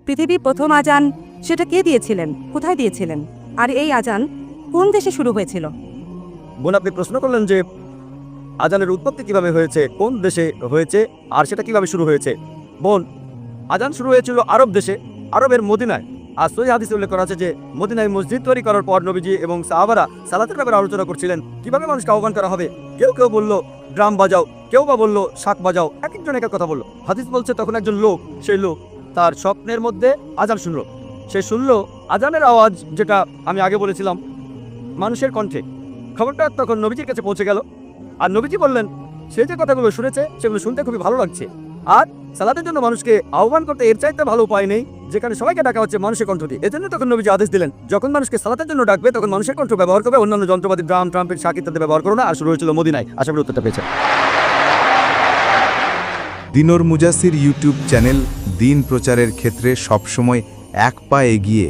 পৃথিবীর প্রথম আজান সেটা কে দিয়েছিলেন, কোথায় দিয়েছিলেন, আর এই আজান কোন দেশে শুরু হয়েছিল? বোন, আপনি প্রশ্ন করলেন যে আজানের উৎপত্তি কিভাবে হয়েছে, কোন দেশে হয়েছে, আর সেটা কিভাবে শুরু হয়েছে। বোন, আজান শুরু হয়েছিল আরব দেশে, আরবের মদিনায়। আর সহিহ হাদিসে উল্লেখ করা আছে যে মদিনায় মসজিদ তৈরি করার পর নবীজি এবং সাহাবারা সালাতের ব্যাপারে আলোচনা করছিলেন, কিভাবে মানুষকে আহ্বান করা হবে। কেউ কেউ বলল ড্রাম বাজাও, কেউ বা বলল শাক বাজাও, এক একজন এক এক কথা বলল। হাদিস বলছে তখন একজন লোক, সেই লোক তার স্বপ্নের মধ্যে আজান শুনল। সে শুনল আজানের আওয়াজ, যেটা আমি আগে বলেছিলাম, মানুষের কণ্ঠে। খবরটা তখন নবীজির কাছে পৌঁছে গেল। আর নবীজি বললেন সে যে কথাগুলো শুনেছে সেগুলো শুনতে খুবই ভালো লাগছে, আর সালাতের জন্য মানুষকে আহ্বান করতে এর চাইতে ভালো উপায় নেই, যেখানে সবাইকে ডাকা হচ্ছে মানুষের কণ্ঠ দিয়ে। এজন্য তখন নবীজি আদেশ দিলেন, যখন মানুষকে সালাতের জন্য ডাকবে তখন মানুষের কণ্ঠ ব্যবহার করবে, অন্যান্য যন্ত্রপাতি ড্রাম ট্রাম্পেট শাক ইত্যাদি ব্যবহার করো না। আর শুরু হয়েছিল মদিনায়। আশা করি উত্তরটা পেয়েছেন। দিনর মুজাসির ইউটিউব চ্যানেল দিন প্রচারের ক্ষেত্রে সবসময় এক পা এগিয়ে।